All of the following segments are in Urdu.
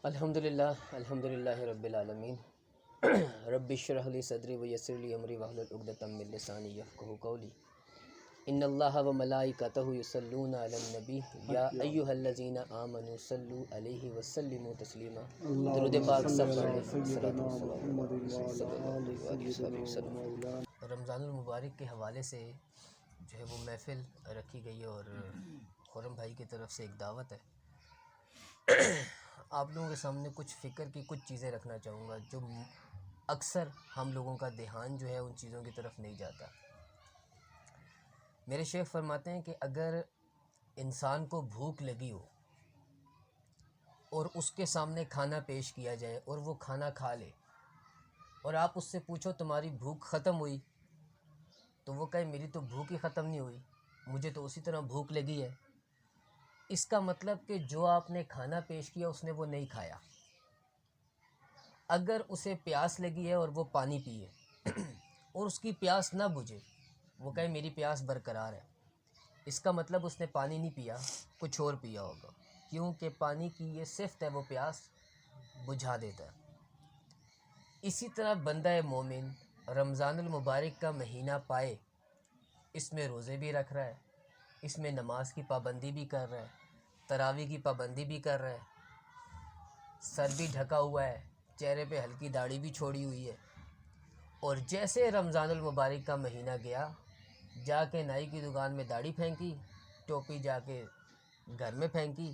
الحمدللہ رب العالمین رب اشرح لی صدری ویسر لی امری واحلل عقدۃ من لسانی یفقہوا قولی ان اللہ و ملائکتہ یصلون علی النبی یا ایھا الذین آمنوا صلوا علیہ وسلموا تسلیما۔ درود پاک سب رمضان المبارک کے حوالے سے جو ہے وہ محفل رکھی گئی ہے، اور خرم بھائی کی طرف سے ایک دعوت ہے۔ آپ لوگوں کے سامنے کچھ فکر کی کچھ چیزیں رکھنا چاہوں گا جو اکثر ہم لوگوں کا دھیان جو ہے ان چیزوں کی طرف نہیں جاتا۔ میرے شیخ فرماتے ہیں کہ اگر انسان کو بھوک لگی ہو اور اس کے سامنے کھانا پیش کیا جائے اور وہ کھانا کھا لے، اور آپ اس سے پوچھو تمہاری بھوک ختم ہوئی، تو وہ کہے میری تو بھوک ہی ختم نہیں ہوئی، مجھے تو اسی طرح بھوک لگی ہے۔ اس کا مطلب کہ جو آپ نے کھانا پیش کیا اس نے وہ نہیں کھایا۔ اگر اسے پیاس لگی ہے اور وہ پانی پیے اور اس کی پیاس نہ بجھے، وہ کہے میری پیاس برقرار ہے، اس کا مطلب اس نے پانی نہیں پیا، کچھ اور پیا ہوگا، کیونکہ پانی کی یہ صفت ہے، وہ پیاس بجھا دیتا ہے۔ اسی طرح بندہ مومن رمضان المبارک کا مہینہ پائے، اس میں روزے بھی رکھ رہا ہے، اس میں نماز کی پابندی بھی کر رہا ہے، تراویح کی پابندی بھی کر رہا ہے، سر بھی ڈھکا ہوا ہے، چہرے پہ ہلکی داڑھی بھی چھوڑی ہوئی ہے، اور جیسے رمضان المبارک کا مہینہ گیا، جا کے نائی کی دکان میں داڑھی پھینکی، ٹوپی جا کے گھر میں پھینکی،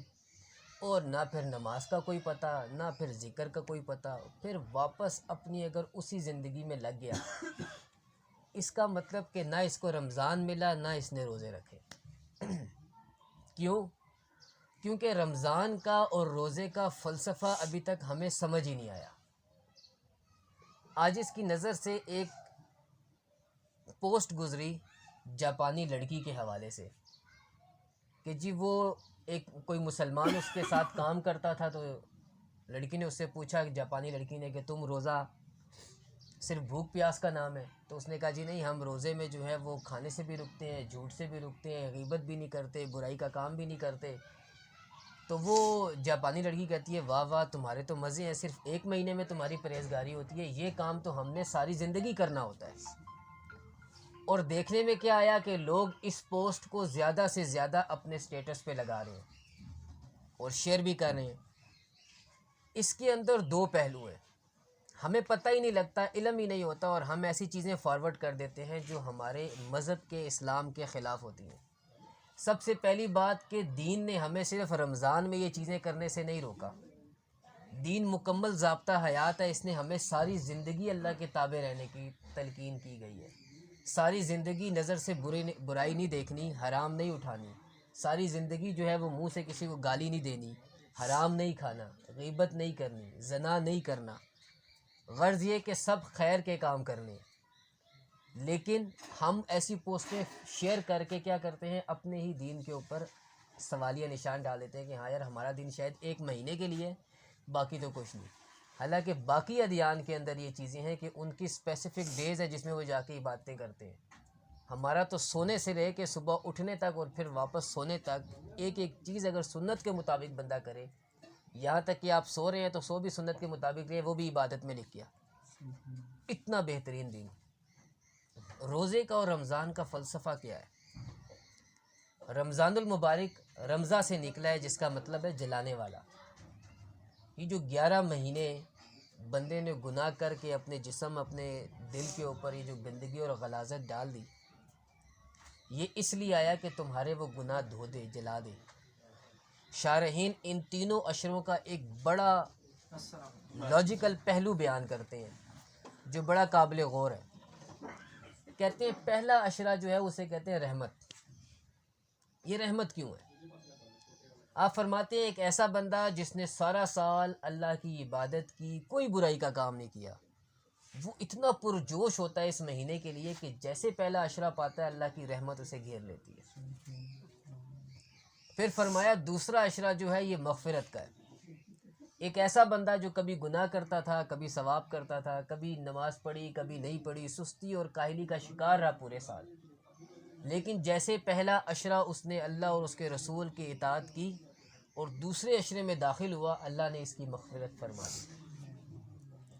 اور نہ پھر نماز کا کوئی پتہ، نہ پھر ذکر کا کوئی پتہ، پھر واپس اپنی اگر اسی زندگی میں لگ گیا، اس کا مطلب کہ نہ اس کو رمضان ملا نہ اس نے روزے رکھے۔ کیونکہ رمضان کا اور روزے کا فلسفہ ابھی تک ہمیں سمجھ ہی نہیں آیا۔ آج اس کی نظر سے ایک پوسٹ گزری جاپانی لڑکی کے حوالے سے کہ جی وہ ایک کوئی مسلمان اس کے ساتھ کام کرتا تھا، تو لڑکی نے اس سے پوچھا، جاپانی لڑکی نے، کہ تم روزہ صرف بھوک پیاس کا نام ہے؟ تو اس نے کہا جی نہیں، ہم روزے میں جو ہے وہ کھانے سے بھی رکتے ہیں، جھوٹ سے بھی رکتے ہیں، غیبت بھی نہیں کرتے، برائی کا کام بھی نہیں کرتے۔ تو وہ جاپانی لڑکی کہتی ہے واہ واہ، تمہارے تو مزے ہیں، صرف ایک مہینے میں تمہاری پرہیزگاری ہوتی ہے، یہ کام تو ہم نے ساری زندگی کرنا ہوتا ہے۔ اور دیکھنے میں کیا آیا کہ لوگ اس پوسٹ کو زیادہ سے زیادہ اپنے سٹیٹس پہ لگا رہے ہیں اور شیئر بھی کر رہے ہیں۔ اس کے اندر دو پہلو ہیں، ہمیں پتہ ہی نہیں لگتا، علم ہی نہیں ہوتا، اور ہم ایسی چیزیں فارورڈ کر دیتے ہیں جو ہمارے مذہب کے، اسلام کے خلاف ہوتی ہیں۔ سب سے پہلی بات کہ دین نے ہمیں صرف رمضان میں یہ چیزیں کرنے سے نہیں روکا، دین مکمل ضابطہ حیات ہے، اس نے ہمیں ساری زندگی اللہ کے تابع رہنے کی تلقین کی گئی ہے۔ ساری زندگی نظر سے برائی نہیں دیکھنی، حرام نہیں اٹھانی، ساری زندگی جو ہے وہ منہ سے کسی کو گالی نہیں دینی، حرام نہیں کھانا، غیبت نہیں کرنی، زنا نہیں کرنا، غرض یہ کہ سب خیر کے کام کرنے۔ لیکن ہم ایسی پوسٹیں شیئر کر کے کیا کرتے ہیں، اپنے ہی دین کے اوپر سوالیہ نشان ڈال دیتے ہیں کہ ہاں یار ہمارا دین شاید ایک مہینے کے لیے، باقی تو کچھ نہیں۔ حالانکہ باقی ادیان کے اندر یہ چیزیں ہیں کہ ان کی اسپیسیفک ڈیز ہے جس میں وہ جا کے عبادتیں کرتے ہیں۔ ہمارا تو سونے سے رہ کے صبح اٹھنے تک اور پھر واپس سونے تک ایک ایک چیز اگر سنت کے مطابق بندہ کرے، یہاں تک کہ آپ سو رہے ہیں تو سو بھی سنت کے مطابق رہے، وہ بھی عبادت میں لکھ کیا۔ اتنا بہترین دین۔ روزے کا اور رمضان کا فلسفہ کیا ہے؟ رمضان المبارک رمضہ سے نکلا ہے، جس کا مطلب ہے جلانے والا۔ یہ جو 11 مہینے بندے نے گناہ کر کے اپنے جسم، اپنے دل کے اوپر یہ جو گندگی اور غلاظت ڈال دی، یہ اس لیے آیا کہ تمہارے وہ گناہ دھو دے، جلا دے۔ شارحین ان تینوں اشروں کا ایک بڑا لاجیکل پہلو بیان کرتے ہیں جو بڑا قابل غور ہے۔ کہتے ہیں پہلا اشرہ جو ہے اسے کہتے ہیں رحمت۔ یہ رحمت کیوں ہے؟ آپ فرماتے ہیں ایک ایسا بندہ جس نے سارا سال اللہ کی عبادت کی، کوئی برائی کا کام نہیں کیا، وہ اتنا پرجوش ہوتا ہے اس مہینے کے لیے کہ جیسے پہلا اشرہ پاتا ہے اللہ کی رحمت اسے گھیر لیتی ہے۔ پھر فرمایا دوسرا اشرہ جو ہے یہ مغفرت کا ہے۔ ایک ایسا بندہ جو کبھی گناہ کرتا تھا، کبھی ثواب کرتا تھا، کبھی نماز پڑھی، کبھی نہیں پڑھی، سستی اور کاہلی کا شکار رہا پورے سال، لیکن جیسے پہلا اشرہ اس نے اللہ اور اس کے رسول کی اطاعت کی، اور دوسرے عشرے میں داخل ہوا، اللہ نے اس کی مغفرت فرما دی،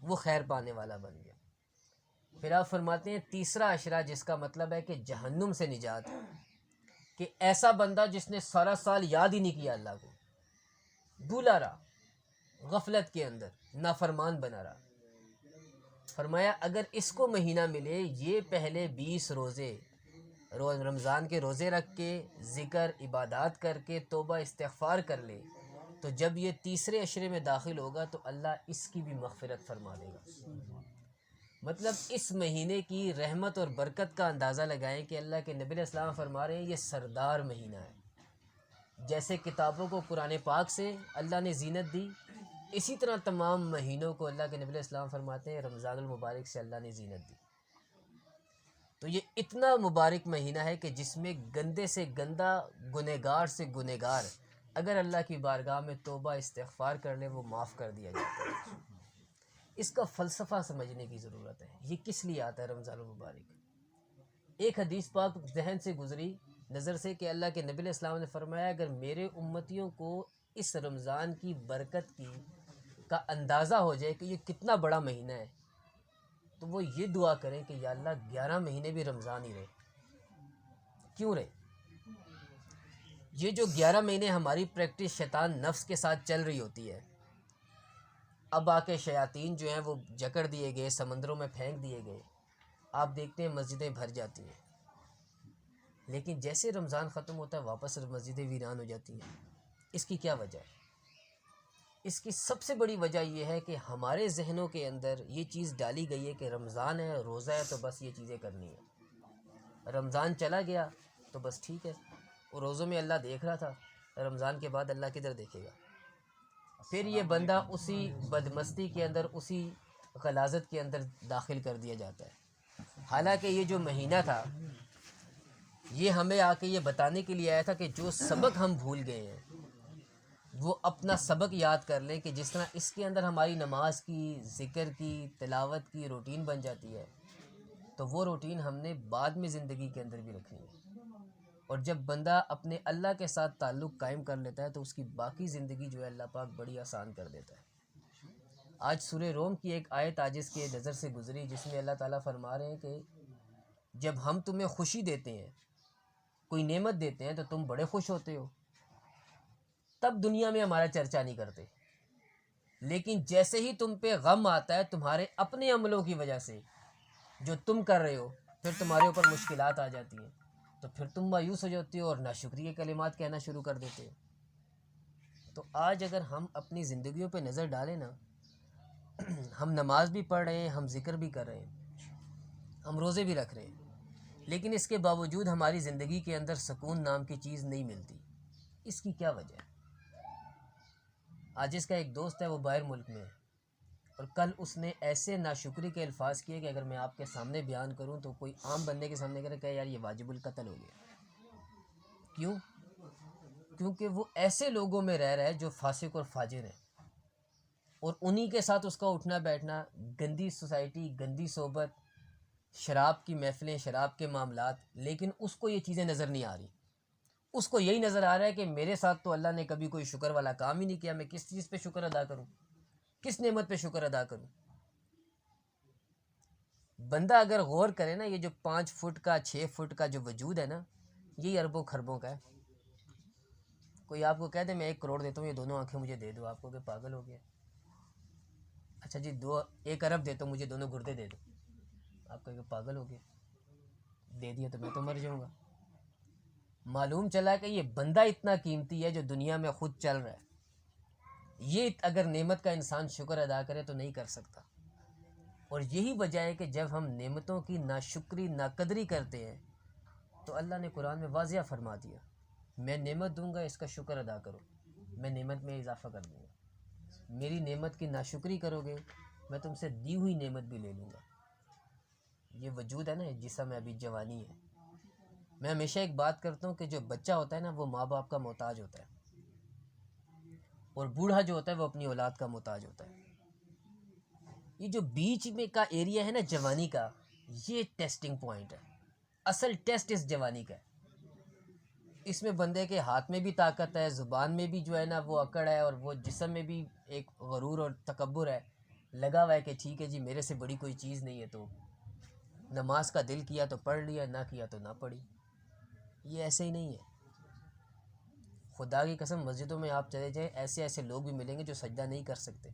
وہ خیر پانے والا بن گیا۔ پھر آپ فرماتے ہیں تیسرا عشرہ جس کا مطلب ہے کہ جہنم سے نجات، کہ ایسا بندہ جس نے سارا سال یاد ہی نہیں کیا اللہ کو، بھولا رہا، غفلت کے اندر نافرمان بنا رہا، فرمایا اگر اس کو مہینہ ملے، یہ پہلے 20 روزے رمضان کے روزے رکھ کے ذکر عبادات کر کے توبہ استغفار کر لے، تو جب یہ تیسرے عشرے میں داخل ہوگا تو اللہ اس کی بھی مغفرت فرما دے گا۔ مطلب اس مہینے کی رحمت اور برکت کا اندازہ لگائیں کہ اللہ کے نبی علیہ السلام فرما رہے ہیں یہ سردار مہینہ ہے۔ جیسے کتابوں کو قرآن پاک سے اللہ نے زینت دی، اسی طرح تمام مہینوں کو اللہ کے نبی علیہ السلام فرماتے ہیں رمضان المبارک سے اللہ نے زینت دی۔ تو یہ اتنا مبارک مہینہ ہے کہ جس میں گندے سے گندہ، گنہگار سے گنہگار اگر اللہ کی بارگاہ میں توبہ استغفار کر لے وہ معاف کر دیا جاتا ہے۔ اس کا فلسفہ سمجھنے کی ضرورت ہے، یہ کس لیے آتا ہے رمضان المبارک۔ ایک حدیث پاک ذہن سے گزری نظر سے کہ اللہ کے نبی علیہ السلام نے فرمایا اگر میرے امتیوں کو اس رمضان کی برکت کا اندازہ ہو جائے کہ یہ کتنا بڑا مہینہ ہے، تو وہ یہ دعا کریں کہ یا اللہ 11 مہینے بھی رمضان ہی رہے۔ کیوں رہے؟ یہ جو 11 مہینے ہماری پریکٹس شیطان نفس کے ساتھ چل رہی ہوتی ہے، اب آ کے شیاطین جو ہیں وہ جکڑ دیے گئے، سمندروں میں پھینک دیے گئے، آپ دیکھتے ہیں مسجدیں بھر جاتی ہیں، لیکن جیسے رمضان ختم ہوتا ہے واپس مسجدیں ویران ہو جاتی ہیں۔ اس کی کیا وجہ ہے؟ اس کی سب سے بڑی وجہ یہ ہے کہ ہمارے ذہنوں کے اندر یہ چیز ڈالی گئی ہے کہ رمضان ہے، روزہ ہے، تو بس یہ چیزیں کرنی ہیں۔ رمضان چلا گیا تو بس ٹھیک ہے، روزوں میں اللہ دیکھ رہا تھا، رمضان کے بعد اللہ کدھر دیکھے گا؟ پھر یہ بندہ اسی بدمستی کے اندر، اسی غلاظت کے اندر داخل کر دیا جاتا ہے۔ حالانکہ یہ جو مہینہ تھا یہ ہمیں آ کے یہ بتانے کے لیے آیا تھا کہ جو سبق ہم بھول گئے ہیں وہ اپنا سبق یاد کر لیں، کہ جس طرح اس کے اندر ہماری نماز کی، ذکر کی، تلاوت کی روٹین بن جاتی ہے، تو وہ روٹین ہم نے بعد میں زندگی کے اندر بھی رکھنی ہے۔ اور جب بندہ اپنے اللہ کے ساتھ تعلق قائم کر لیتا ہے تو اس کی باقی زندگی جو ہے اللہ پاک بڑی آسان کر دیتا ہے۔ آج سورہ روم کی ایک آیت عاجز کے نظر سے گزری جس میں اللہ تعالیٰ فرما رہے ہیں کہ جب ہم تمہیں خوشی دیتے ہیں، کوئی نعمت دیتے ہیں تو تم بڑے خوش ہوتے ہو، تب دنیا میں ہمارا چرچا نہیں کرتے، لیکن جیسے ہی تم پہ غم آتا ہے تمہارے اپنے عملوں کی وجہ سے جو تم کر رہے ہو، پھر تمہارے اوپر مشکلات آ جاتی ہیں، تو پھر تم مایوس ہو جاتے ہو اور ناشکری کے کلمات کہنا شروع کر دیتے ہو۔ تو آج اگر ہم اپنی زندگیوں پہ نظر ڈالیں نا، ہم نماز بھی پڑھ رہے ہیں، ہم ذکر بھی کر رہے ہیں، ہم روزے بھی رکھ رہے ہیں، لیکن اس کے باوجود ہماری زندگی کے اندر سکون نام کی چیز نہیں ملتی۔ اس کی کیا وجہ ہے؟ آج اس کا ایک دوست ہے، وہ باہر ملک میں ہے، اور کل اس نے ایسے ناشکری کے الفاظ کیے کہ اگر میں آپ کے سامنے بیان کروں تو کوئی عام بندے کے سامنے کرے کہ یار یہ واجب القتل ہو گیا۔ کیوں؟ کیونکہ وہ ایسے لوگوں میں رہ رہا ہے جو فاسق اور فاجر ہیں، اور انہی کے ساتھ اس کا اٹھنا بیٹھنا، گندی سوسائٹی، گندی صحبت، شراب کی محفلیں، شراب کے معاملات، لیکن اس کو یہ چیزیں نظر نہیں آ رہی۔ اس کو یہی نظر آ رہا ہے کہ میرے ساتھ تو اللہ نے کبھی کوئی شکر والا کام ہی نہیں کیا، میں کس چیز پہ شکر ادا کروں، کس نعمت پہ شکر ادا کروں۔ بندہ اگر غور کرے نا، یہ جو 5 فٹ کا 6 فٹ کا جو وجود ہے نا، یہی اربوں خربوں کا ہے۔ کوئی آپ کو کہہ دے میں 1 کروڑ دیتا ہوں، یہ دونوں آنکھیں مجھے دے دو، آپ کو کہ پاگل ہو گیا؟ اچھا جی 1 ارب دیتا ہوں، مجھے دونوں گردے دے دو، آپ کہ پاگل ہو گیا؟ دے دیا تو میں تو مر جاؤں گا۔ معلوم چلا کہ یہ بندہ اتنا قیمتی ہے جو دنیا میں خود چل رہا ہے، یہ اگر نعمت کا انسان شکر ادا کرے تو نہیں کر سکتا۔ اور یہی وجہ ہے کہ جب ہم نعمتوں کی ناشکری، ناقدری کرتے ہیں تو اللہ نے قرآن میں واضح فرما دیا میں نعمت دوں گا، اس کا شکر ادا کرو، میں نعمت میں اضافہ کر دوں گا۔ میری نعمت کی ناشکری کرو گے میں تم سے دی ہوئی نعمت بھی لے لوں گا۔ یہ وجود ہے نا، جسم ہے، ابھی جوانی ہے۔ میں ہمیشہ ایک بات کرتا ہوں کہ جو بچہ ہوتا ہے نا وہ ماں باپ کا محتاج ہوتا ہے، اور بوڑھا جو ہوتا ہے وہ اپنی اولاد کا محتاج ہوتا ہے۔ یہ جو بیچ میں کا ایریا ہے نا جوانی کا، یہ ٹیسٹنگ پوائنٹ ہے، اصل ٹیسٹ اس جوانی کا ہے۔ اس میں بندے کے ہاتھ میں بھی طاقت ہے، زبان میں بھی جو ہے نا وہ اکڑ ہے، اور وہ جسم میں بھی ایک غرور اور تکبر ہے، لگا ہوا ہے کہ ٹھیک ہے جی میرے سے بڑی کوئی چیز نہیں ہے، تو نماز کا دل کیا تو پڑھ لیا، نہ کیا تو نہ پڑھی۔ یہ ایسے ہی نہیں ہے۔ خدا کی قسم مسجدوں میں آپ چلے جائیں، ایسے ایسے لوگ بھی ملیں گے جو سجدہ نہیں کر سکتے۔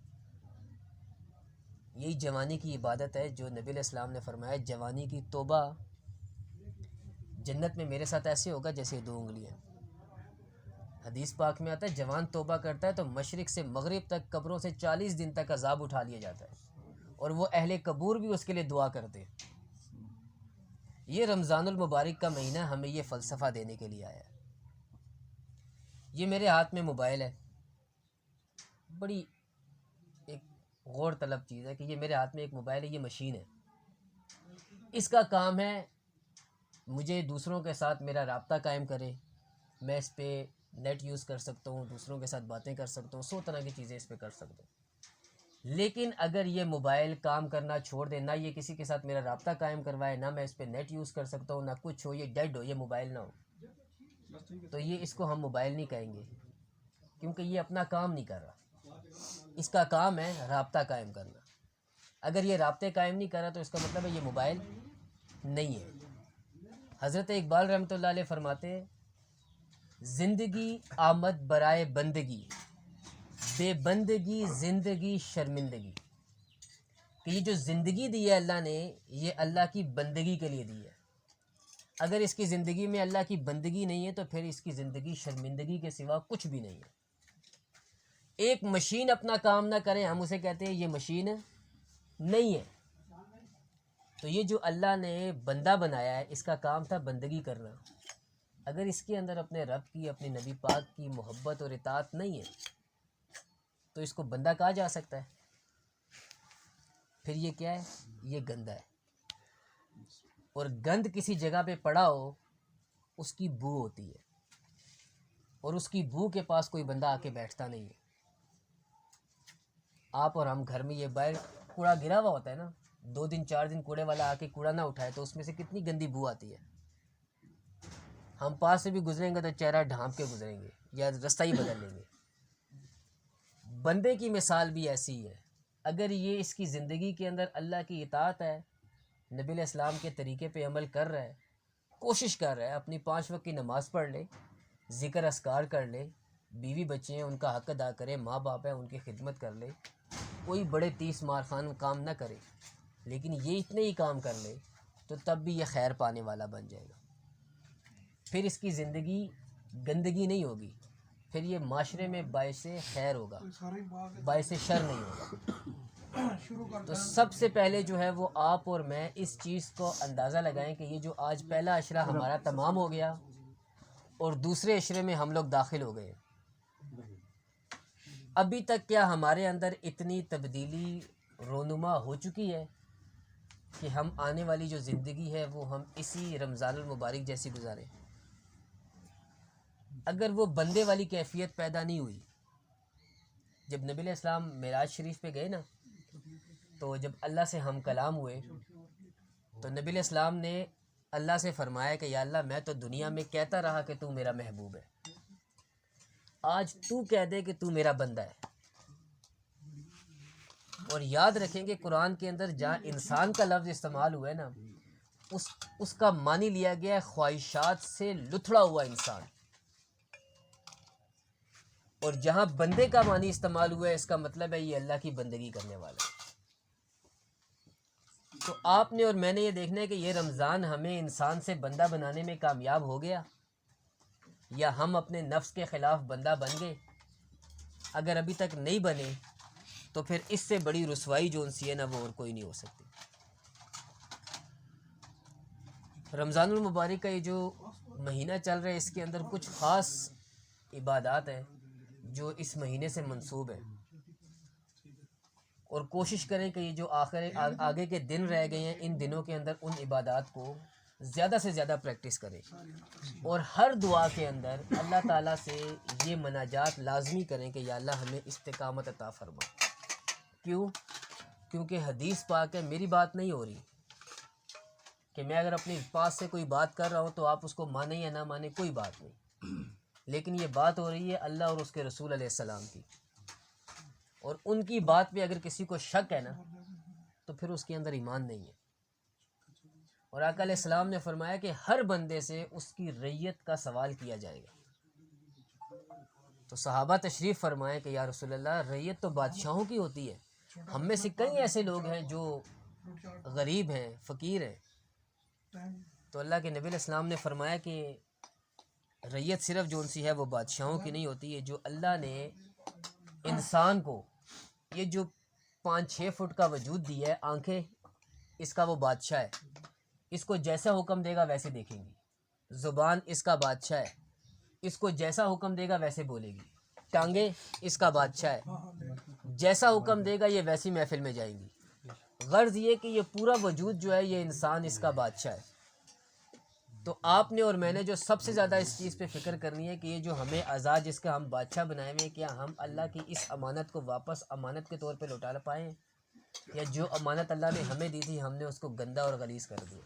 یہی جوانی کی عبادت ہے جو نبی علیہ السلام نے فرمایا، جوانی کی توبہ جنت میں میرے ساتھ ایسے ہوگا جیسے 2 انگلیاں۔ حدیث پاک میں آتا ہے جوان توبہ کرتا ہے تو مشرق سے مغرب تک قبروں سے 40 دن تک عذاب اٹھا لیا جاتا ہے، اور وہ اہل قبور بھی اس کے لیے دعا کرتے ہیں۔ یہ رمضان المبارک کا مہینہ ہمیں یہ فلسفہ دینے کے لیے آیا ہے۔ یہ میرے ہاتھ میں موبائل ہے، بڑی ایک غور طلب چیز ہے کہ یہ میرے ہاتھ میں ایک موبائل ہے، یہ مشین ہے۔ اس کا کام ہے مجھے دوسروں کے ساتھ میرا رابطہ قائم کرے، میں اس پہ نیٹ یوز کر سکتا ہوں، دوسروں کے ساتھ باتیں کر سکتا ہوں، 100 طرح کی چیزیں اس پہ کر سکتا ہوں۔ لیکن اگر یہ موبائل کام کرنا چھوڑ دے، نہ یہ کسی کے ساتھ میرا رابطہ قائم کروائے، نہ میں اس پہ نیٹ یوز کر سکتا ہوں، نہ کچھ ہو، یہ ڈیڈ ہو، یہ موبائل نہ ہو، تو یہ اس کو ہم موبائل نہیں کہیں گے، کیونکہ یہ اپنا کام نہیں کر رہا۔ اس کا کام ہے رابطہ قائم کرنا۔ اگر یہ رابطے قائم نہیں کر رہا تو اس کا مطلب ہے یہ موبائل نہیں ہے۔ حضرت اقبال رحمۃ اللہ علیہ فرماتے ہیں، زندگی آمد برائے بندگی، بے بندگی زندگی شرمندگی، کہ یہ جو زندگی دی ہے اللہ نے، یہ اللہ کی بندگی کے لیے دی ہے۔ اگر اس کی زندگی میں اللہ کی بندگی نہیں ہے تو پھر اس کی زندگی شرمندگی کے سوا کچھ بھی نہیں ہے۔ ایک مشین اپنا کام نہ کرے، ہم اسے کہتے ہیں یہ مشین نہیں ہے۔ تو یہ جو اللہ نے بندہ بنایا ہے، اس کا کام تھا بندگی کرنا۔ اگر اس کے اندر اپنے رب کی، اپنے نبی پاک کی محبت اور اطاعت نہیں ہے تو اس کو بندہ کہا جا سکتا ہے؟ پھر یہ کیا ہے؟ یہ گندہ ہے۔ اور گند کسی جگہ پہ پڑا ہو، اس کی بو ہوتی ہے، اور اس کی بو کے پاس کوئی بندہ آ کے بیٹھتا نہیں ہے۔ آپ اور ہم گھر میں یہ باہر کوڑا گرا ہوا ہوتا ہے نا، 2 دن 4 دن کوڑے والا آ کے کوڑا نہ اٹھائے تو اس میں سے کتنی گندی بو آتی ہے۔ ہم پاس سے بھی گزریں گے تو چہرہ ڈھانپ کے گزریں گے یا رستہ ہی بدل لیں گے۔ بندے کی مثال بھی ایسی ہی ہے۔ اگر یہ اس کی زندگی کے اندر اللہ کی اطاعت ہے، نبی علیہ السلام کے طریقے پہ عمل کر رہا ہے، کوشش کر رہا ہے، اپنی 5 وقت کی نماز پڑھ لے، ذکر اذکار کر لے، بیوی بچے ہیں ان کا حق ادا کرے، ماں باپ ہیں ان کی خدمت کر لے، کوئی بڑے 30 مارخان کام نہ کرے، لیکن یہ اتنے ہی کام کر لے تو تب بھی یہ خیر پانے والا بن جائے گا۔ پھر اس کی زندگی گندگی نہیں ہوگی، پھر یہ معاشرے میں باعث خیر ہوگا، باعث شر نہیں ہوگا۔ تو سب سے پہلے جو ہے وہ آپ اور میں اس چیز کو اندازہ لگائیں کہ یہ جو آج پہلا عشرہ ہمارا تمام ہو گیا اور دوسرے عشرے میں ہم لوگ داخل ہو گئے، ابھی تک کیا ہمارے اندر اتنی تبدیلی رونما ہو چکی ہے کہ ہم آنے والی جو زندگی ہے وہ ہم اسی رمضان المبارک جیسی گزاریں؟ اگر وہ بندے والی کیفیت پیدا نہیں ہوئی، جب نبی علیہ السلام معراج شریف پہ گئے نا، تو جب اللہ سے ہم کلام ہوئے تو نبی علیہ السلام نے اللہ سے فرمایا کہ یا اللہ میں تو دنیا میں کہتا رہا کہ تو میرا محبوب ہے، آج تو کہہ دے کہ تو میرا بندہ ہے۔ اور یاد رکھیں کہ قرآن کے اندر جہاں انسان کا لفظ استعمال ہوا ہے نا، اس کا معنی لیا گیا ہے خواہشات سے لتھڑا ہوا انسان، اور جہاں بندے کا معنی استعمال ہوا ہے اس کا مطلب ہے یہ اللہ کی بندگی کرنے والا ہے۔ تو آپ نے اور میں نے یہ دیکھنا ہے کہ یہ رمضان ہمیں انسان سے بندہ بنانے میں کامیاب ہو گیا یا ہم اپنے نفس کے خلاف بندہ بن گئے۔ اگر ابھی تک نہیں بنے تو پھر اس سے بڑی رسوائی جو انسی ہے نا وہ اور کوئی نہیں ہو سکتی۔ رمضان المبارک کا یہ جو مہینہ چل رہا ہے اس کے اندر کچھ خاص عبادات ہیں جو اس مہینے سے منسوب ہیں، اور کوشش کریں کہ یہ جو آگے کے دن رہ گئے ہیں ان دنوں کے اندر ان عبادات کو زیادہ سے زیادہ پریکٹس کریں، اور ہر دعا کے اندر اللہ تعالیٰ سے یہ مناجات لازمی کریں کہ یا اللہ ہمیں استقامت عطا فرما۔ کیونکہ حدیث پاک ہے، میری بات نہیں ہو رہی کہ میں اگر اپنے پاس سے کوئی بات کر رہا ہوں تو آپ اس کو مانیں یا نہ مانیں، کوئی بات نہیں، لیکن یہ بات ہو رہی ہے اللہ اور اس کے رسول علیہ السلام کی، اور ان کی بات پہ اگر کسی کو شک ہے نا تو پھر اس کے اندر ایمان نہیں ہے۔ اور آقا علیہ السلام نے فرمایا کہ ہر بندے سے اس کی ریت کا سوال کیا جائے گا۔ تو صحابہ تشریف فرمائے کہ یا رسول اللہ، ریت تو بادشاہوں کی ہوتی ہے، ہم میں سے کئی ایسے لوگ ہیں جو غریب ہیں، فقیر ہیں۔ تو اللہ کے نبی علیہ السلام نے فرمایا کہ ریت صرف جو سی ہے وہ بادشاہوں کی نہیں ہوتی ہے، جو اللہ نے انسان کو یہ جو 5-6 فٹ کا وجود دیا ہے، آنکھیں اس کا وہ بادشاہ ہے، اس کو جیسا حکم دے گا ویسے دیکھیں گی۔ زبان اس کا بادشاہ ہے، اس کو جیسا حکم دے گا ویسے بولے گی۔ ٹانگیں اس کا بادشاہ ہے، جیسا حکم دے گا یہ ویسی محفل میں جائیں گی۔ غرض یہ کہ یہ پورا وجود جو ہے یہ انسان اس کا بادشاہ ہے۔ تو آپ نے اور میں نے جو سب سے زیادہ اس چیز پہ فکر کرنی ہے کہ یہ جو ہمیں اعزاز جس کا ہم بادشاہ بنائے ہوئے ہیں، کیا ہم اللہ کی اس امانت کو واپس امانت کے طور پہ لوٹا پائیں، یا جو امانت اللہ نے ہمیں دی تھی ہم نے اس کو گندا اور غلیظ کر دیا۔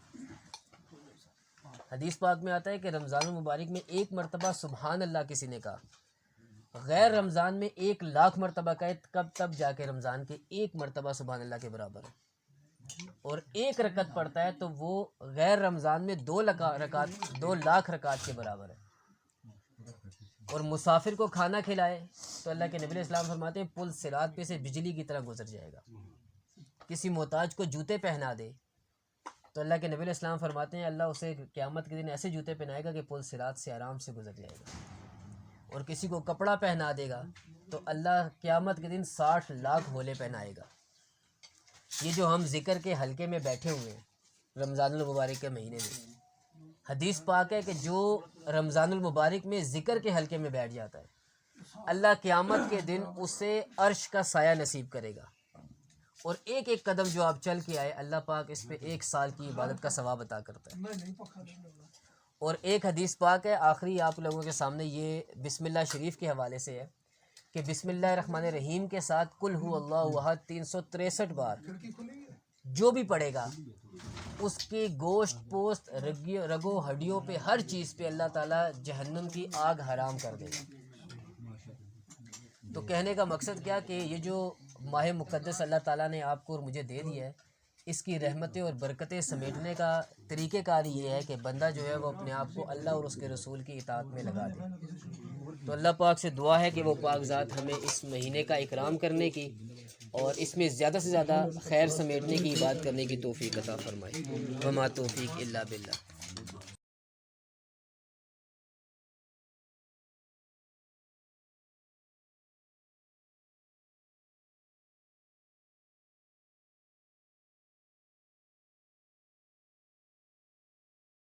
حدیث پاک میں آتا ہے کہ رمضان المبارک میں 1 مرتبہ سبحان اللہ کسی نے کہا، غیر رمضان میں 1,00,000 مرتبہ کہے، کب تب جا کے رمضان کے 1 مرتبہ سبحان اللہ کے برابر ہے۔ اور 1 رکعت پڑھتا ہے تو وہ غیر رمضان میں 2,00,000 رکعت کے برابر ہے۔ اور مسافر کو کھانا کھلائے تو اللہ کے نبی علیہ السلام فرماتے ہیں پل صراط پہ سے بجلی کی طرح گزر جائے گا۔ کسی محتاج کو جوتے پہنا دے تو اللہ کے نبی علیہ السلام فرماتے ہیں اللہ اسے قیامت کے دن ایسے جوتے پہنائے گا کہ پل صراط سے آرام سے گزر جائے گا۔ اور کسی کو کپڑا پہنا دے گا تو اللہ قیامت کے دن 60,00,000 ہولے پہنائے گا۔ یہ جو ہم ذکر کے حلقے میں بیٹھے ہوئے ہیں رمضان المبارک کے مہینے میں، حدیث پاک ہے کہ جو رمضان المبارک میں ذکر کے حلقے میں بیٹھ جاتا ہے اللہ قیامت کے دن اسے عرش کا سایہ نصیب کرے گا، اور ایک ایک قدم جو آپ چل کے آئے اللہ پاک اس پہ 1 سال کی عبادت کا ثواب عطا کرتا ہے۔ اور ایک حدیث پاک ہے آخری آپ لوگوں کے سامنے، یہ بسم اللہ شریف کے حوالے سے ہے کہ بسم اللہ الرحمن الرحیم کے ساتھ قل هو اللہ احد 363 بار جو بھی پڑھے گا اس کے گوشت پوست رگوں ہڈیوں پہ ہر چیز پہ اللہ تعالیٰ جہنم کی آگ حرام کر دے گا۔ تو کہنے کا مقصد کیا کہ یہ جو ماہ مقدس اللہ تعالیٰ نے آپ کو اور مجھے دے دیا ہے، اس کی رحمتیں اور برکتیں سمیٹنے کا طریقہ کار یہ ہے کہ بندہ جو ہے وہ اپنے آپ کو اللہ اور اس کے رسول کی اطاعت میں لگا دے۔ تو اللہ پاک سے دعا ہے کہ وہ پاک ذات ہمیں اس مہینے کا اکرام کرنے کی اور اس میں زیادہ سے زیادہ خیر سمیٹنے کی عبادت کرنے کی توفیق عطا فرمائے۔ وما توفیق الا باللہ۔